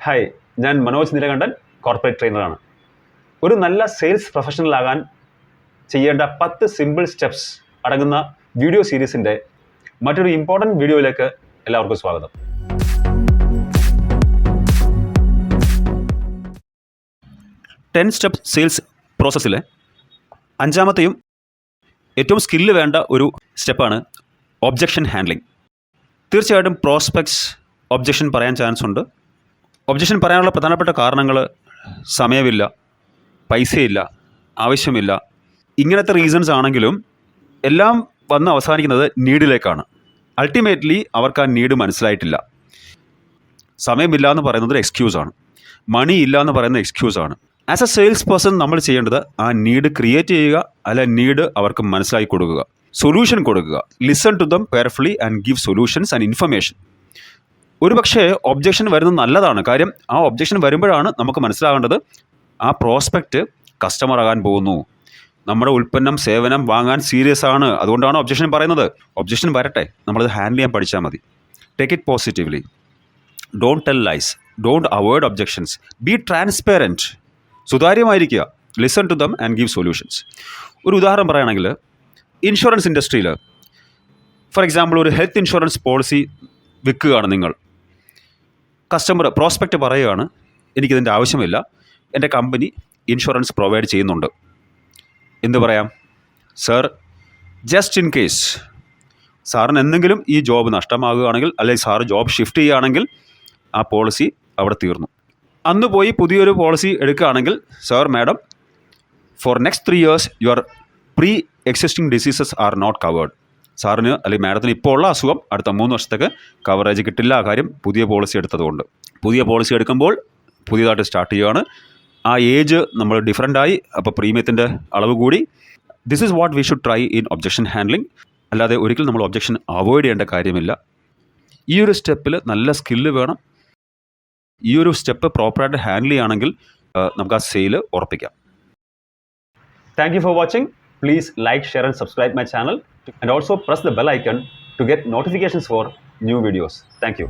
Hi, ഞാൻ Manoj നിലകണ്ഠൻ, corporate ട്രെയിനറാണ്. ഒരു നല്ല സെയിൽസ് പ്രൊഫഷണൽ ആകാൻ ചെയ്യേണ്ട 10 സിമ്പിൾ സ്റ്റെപ്സ് അടങ്ങുന്ന വീഡിയോ സീരീസിൻ്റെ മറ്റൊരു ഇമ്പോർട്ടൻറ്റ് വീഡിയോയിലേക്ക് എല്ലാവർക്കും സ്വാഗതം. സ്റ്റെപ്പ് സെയിൽസ് പ്രോസസ്സിലെ അഞ്ചാമത്തെയും ഏറ്റവും സ്കില്ല് വേണ്ട ഒരു സ്റ്റെപ്പാണ് ഒബ്ജക്ഷൻ ഹാൻഡ്ലിംഗ്. തീർച്ചയായിട്ടും പ്രോസ്പെക്ട്സ് ഒബ്ജക്ഷൻ പറയാൻ ചാൻസ് ഉണ്ട്. ഒബ്ജക്ഷൻ പറയാനുള്ള പ്രധാനപ്പെട്ട കാരണങ്ങൾ സമയമില്ല, പൈസയില്ല, ആവശ്യമില്ല, ഇങ്ങനത്തെ റീസൺസ് ആണെങ്കിലും എല്ലാം വന്ന് അവസാനിക്കുന്നത് നീഡിലേക്കാണ്. അൾട്ടിമേറ്റ്ലി അവർക്ക് ആ നീഡ് മനസ്സിലായിട്ടില്ല. സമയമില്ല എന്ന് പറയുന്നത് ഒരു എക്സ്ക്യൂസാണ്, മണി ഇല്ല എന്ന് പറയുന്നത് എക്സ്ക്യൂസാണ്. ആസ് എ സെയിൽസ് പേഴ്സൺ നമ്മൾ ചെയ്യേണ്ടത് ആ നീഡ് ക്രിയേറ്റ് ചെയ്യുക, അല്ല നീഡ് അവർക്ക് മനസ്സിലാക്കി കൊടുക്കുക, സൊല്യൂഷൻ കൊടുക്കുക. Listen to them carefully and give solutions and information. ഒരു പക്ഷേ ഒബ്ജക്ഷൻ വരുന്നത് നല്ലതാണ്. കാര്യം ആ ഒബ്ജക്ഷൻ വരുമ്പോഴാണ് നമുക്ക് മനസ്സിലാകേണ്ടത് ആ പ്രോസ്പെക്റ്റ് കസ്റ്റമർ ആകാൻ പോകുന്നു, നമ്മുടെ ഉൽപ്പന്നം സേവനം വാങ്ങാൻ സീരിയസ് ആണ്. അതുകൊണ്ടാണ് ഒബ്ജക്ഷൻ പറയുന്നത്. ഒബ്ജക്ഷൻ വരട്ടെ, നമ്മളത് ഹാൻഡിൽ ചെയ്യാൻ പഠിച്ചാൽ മതി. Take it positively. Don't tell lies, don't avoid objections, be transparent. സുതാര്യമായിരിക്കുക. Listen to them and give solutions. ഒരു ഉദാഹരണം പറയുകയാണെങ്കിൽ, ഇൻഷുറൻസ് ഇൻഡസ്ട്രിയിൽ ഫോർ എക്സാമ്പിൾ ഒരു ഹെൽത്ത് ഇൻഷുറൻസ് പോളിസി വിൽക്കുകയാണ് നിങ്ങൾ. കസ്റ്റമർ പ്രോസ്പെക്റ്റ് പറയുകയാണ്, എനിക്കിതിൻ്റെ ആവശ്യമില്ല, എൻ്റെ കമ്പനി ഇൻഷുറൻസ് പ്രൊവൈഡ് ചെയ്യുന്നുണ്ട്. എന്ത് പറയാം? സർ, ജസ്റ്റ് ഇൻ കേസ് സാറിന് എന്തെങ്കിലും ഈ ജോബ് നഷ്ടമാകുകയാണെങ്കിൽ, അല്ലെങ്കിൽ സാറ് ജോബ് ഷിഫ്റ്റ് ചെയ്യുകയാണെങ്കിൽ ആ പോളിസി അവിടെ തീർന്നു. അന്ന് പോയി പുതിയൊരു പോളിസി എടുക്കുകയാണെങ്കിൽ, sir madam, for next 3 years your pre existing diseases are not covered. സാറിന് അല്ലെങ്കിൽ മാഡത്തിന് ഇപ്പോൾ ഉള്ള അസുഖം അടുത്ത 3 വർഷത്തേക്ക് കവറേജ് കിട്ടില്ല. ആ കാര്യം പുതിയ പോളിസി എടുത്തതുകൊണ്ട്. പുതിയ പോളിസി എടുക്കുമ്പോൾ പുതിയതായിട്ട് സ്റ്റാർട്ട് ചെയ്യുകയാണ്. ആ ഏജ് നമ്മൾ ഡിഫറൻ്റായി, അപ്പോൾ പ്രീമിയത്തിൻ്റെ അളവ് കൂടി. This is what we should try in objection handling. അല്ലാതെ ഒരിക്കലും നമ്മൾ ഒബ്ജക്ഷൻ അവോയ്ഡ് ചെയ്യേണ്ട കാര്യമില്ല. ഈ ഒരു സ്റ്റെപ്പിൽ നല്ല സ്കില്ല് വേണം. ഈ ഒരു സ്റ്റെപ്പ് പ്രോപ്പറായിട്ട് ഹാൻഡിൽ ചെയ്യുകയാണെങ്കിൽ നമുക്ക് ആ സെയിൽ ഉറപ്പിക്കാം. Thank you for watching. Please like, share and subscribe my channel, and also press the bell icon to get notifications for new videos. Thank you.